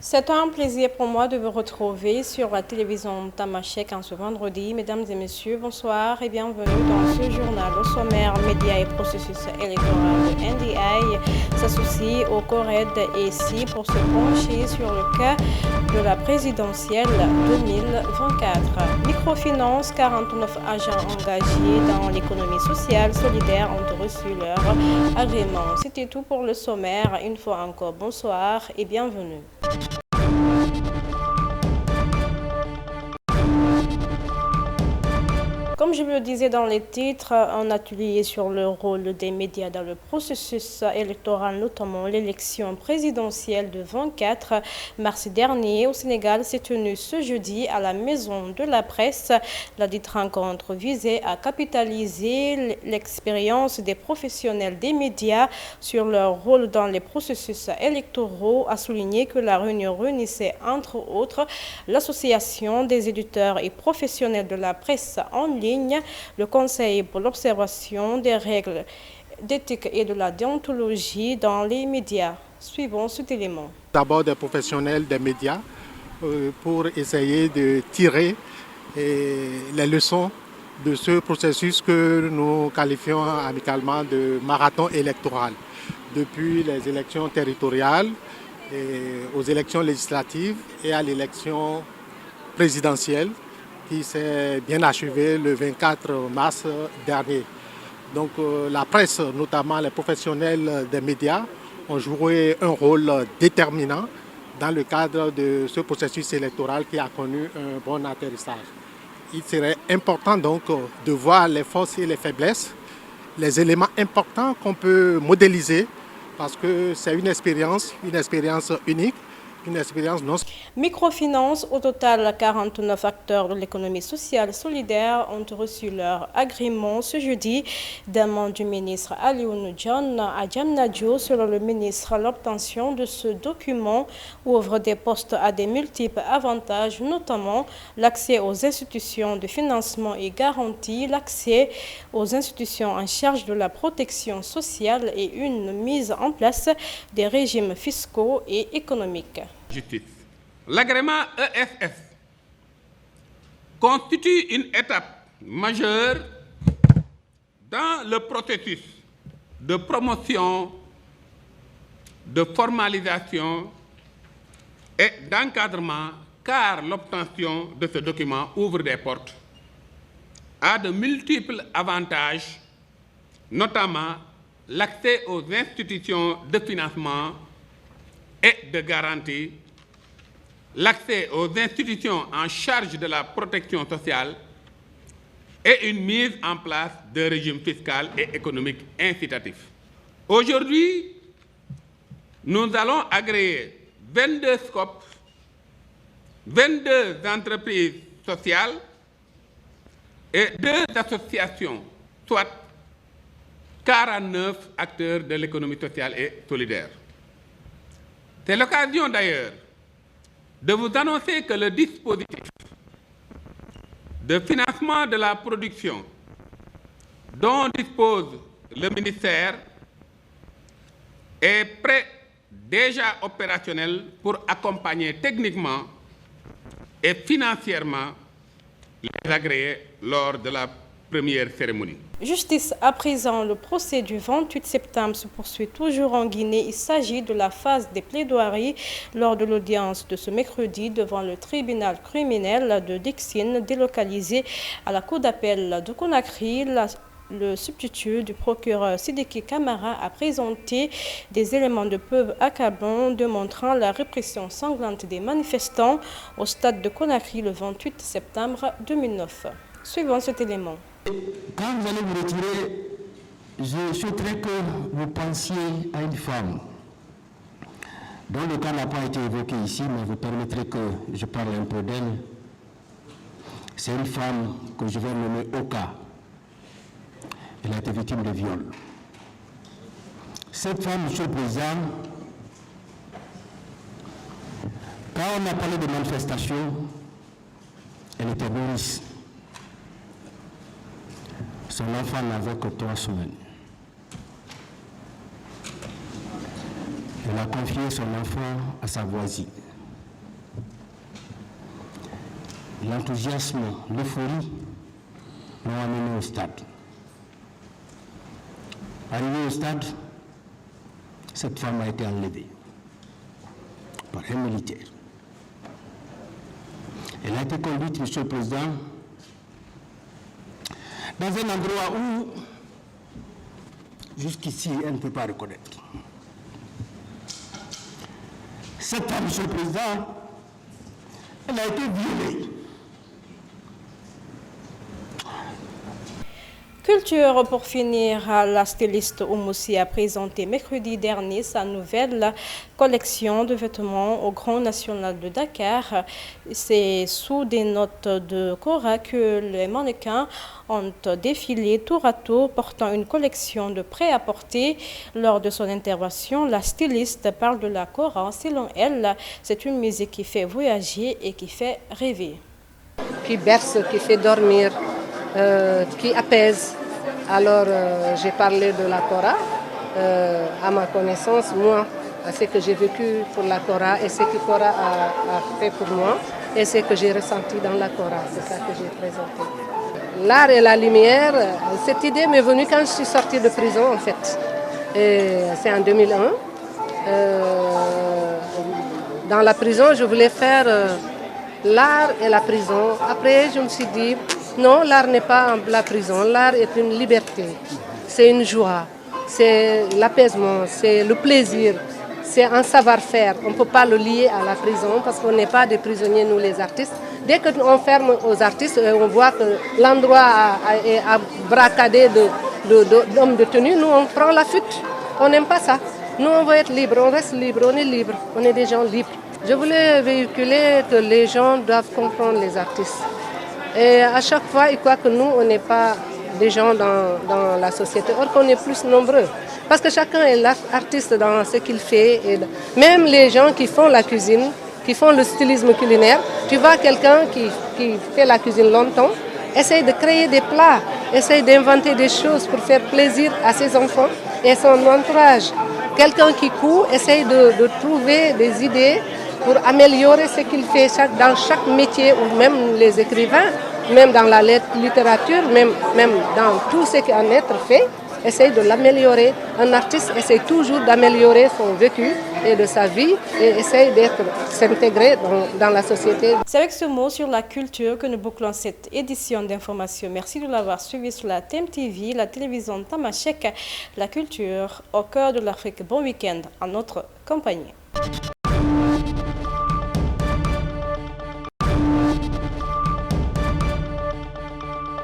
C'est un plaisir pour moi de vous retrouver sur la télévision Tamashek en ce vendredi. Mesdames et messieurs, bonsoir et bienvenue dans ce journal. Au sommaire, médias et processus électoral de NDI s'associent au CORED et SI pour se pencher sur le cas de la présidentielle 2024. Microfinance, 49 agents engagés dans l'économie sociale solidaire ont reçu leur agrément. C'était tout pour le sommaire. Une fois encore, bonsoir et bienvenue. Comme je le disais dans les titres, un atelier sur le rôle des médias dans le processus électoral, notamment l'élection présidentielle de 24 mars dernier au Sénégal, s'est tenu ce jeudi à la Maison de la Presse. La dite rencontre visait à capitaliser l'expérience des professionnels des médias sur leur rôle dans les processus électoraux, a souligné que la réunion réunissait entre autres l'Association des éditeurs et professionnels de la presse en ligne, le Conseil pour l'observation des règles d'éthique et de la déontologie dans les médias. Suivons cet élément. D'abord des professionnels des médias pour essayer de tirer les leçons de ce processus que nous qualifions amicalement de marathon électoral. Depuis les élections territoriales, aux élections législatives et à l'élection présidentielle, qui s'est bien achevé le 24 mars dernier. Donc la presse, notamment les professionnels des médias, ont joué un rôle déterminant dans le cadre de ce processus électoral qui a connu un bon atterrissage. Il serait important donc de voir les forces et les faiblesses, les éléments importants qu'on peut modéliser parce que c'est une expérience unique. Une expérience non... Microfinance, au total 49 acteurs de l'économie sociale solidaire ont reçu leur agrément ce jeudi. Demande du ministre Alioune John à Diamniadio. Selon le ministre, l'obtention de ce document ouvre des postes à des multiples avantages, notamment l'accès aux institutions de financement et garantie, l'accès aux institutions en charge de la protection sociale et une mise en place des régimes fiscaux et économiques. Justice. L'agrément EFS constitue une étape majeure dans le processus de promotion, de formalisation et d'encadrement, car l'obtention de ce document ouvre des portes à de multiples avantages, notamment l'accès aux institutions de financement et de garantie, l'accès aux institutions en charge de la protection sociale et une mise en place de régimes fiscal et économique incitatifs. Aujourd'hui, nous allons agréer 22 scopes, 22 entreprises sociales et 2 associations, soit 49 acteurs de l'économie sociale et solidaire. C'est l'occasion d'ailleurs de vous annoncer que le dispositif de financement de la production dont dispose le ministère est prêt, déjà opérationnel pour accompagner techniquement et financièrement les agréés lors de la première cérémonie. Justice à présent, le procès du 28 septembre se poursuit toujours en Guinée. Il s'agit de la phase des plaidoiries lors de l'audience de ce mercredi devant le tribunal criminel de Dixine, délocalisé à la cour d'appel de Conakry. Le substitut du procureur Sidiki Camara a présenté des éléments de preuve accablants démontrant la répression sanglante des manifestants au stade de Conakry le 28 septembre 2009. Suivons cet élément. Quand vous allez vous retirer, je souhaiterais que vous pensiez à une femme dont le cas n'a pas été évoqué ici, mais vous permettrez que je parle un peu d'elle. C'est une femme que je vais nommer Oka. Elle a été victime de viol. Cette femme, Monsieur le Président, quand on a parlé de manifestation, elle était nourrice. Son enfant n'avait que 3 semaines. Elle a confié son enfant à sa voisine. l'enthousiasme, l'euphorie m'ont amené au stade. Arrivé au stade, cette femme a été enlevée par un militaire. Elle a été conduite, Monsieur le Président, dans un endroit où, jusqu'ici, elle ne peut pas reconnaître. Cette femme, Monsieur le Président, elle a été violée. Culture, pour finir, la styliste Oumoussi a présenté mercredi dernier sa nouvelle collection de vêtements au Grand National de Dakar. C'est sous des notes de Cora que les mannequins ont défilé tour à tour portant une collection de prêt-à-porter. Lors de son intervention, la styliste parle de la Cora. Selon elle, c'est une musique qui fait voyager et qui fait rêver. Qui berce, qui fait dormir, qui apaise. Alors j'ai parlé de la Cora. À ma connaissance, moi, ce que j'ai vécu pour la Cora et ce que Cora a fait pour moi et ce que j'ai ressenti dans la Cora, c'est ça que j'ai présenté. L'art et la lumière, cette idée m'est venue quand je suis sortie de prison en fait. C'est en 2001. Dans la prison, je voulais faire l'art et la prison. Après, je me suis dit, non, l'art n'est pas la prison, l'art est une liberté, c'est une joie, c'est l'apaisement, c'est le plaisir, c'est un savoir-faire. On ne peut pas le lier à la prison parce qu'on n'est pas des prisonniers, nous les artistes. Dès qu'on ferme aux artistes, on voit que l'endroit est bracadé d'hommes détenus, nous on prend la fuite, on n'aime pas ça. Nous on veut être libre, on reste libre, on est libre, on est des gens libres. Je voulais véhiculer que les gens doivent comprendre les artistes. Et à chaque fois, ils croient que nous, on n'est pas des gens dans la société, or qu'on est plus nombreux. Parce que chacun est artiste dans ce qu'il fait. Et même les gens qui font la cuisine, qui font le stylisme culinaire, tu vois quelqu'un qui fait la cuisine longtemps, essaye de créer des plats, essaye d'inventer des choses pour faire plaisir à ses enfants et son entourage. Quelqu'un qui coud, essaye de trouver des idées pour améliorer ce qu'il fait dans chaque métier, ou même les écrivains, même dans la littérature, même dans tout ce qu'un être fait, essaye de l'améliorer. Un artiste essaye toujours d'améliorer son vécu et de sa vie et essaye s'intégrer dans la société. C'est avec ce mot sur la culture que nous bouclons cette édition d'information. Merci de l'avoir suivi sur la TMTV, la télévision Tamashek, la culture au cœur de l'Afrique. Bon week-end en notre compagnie.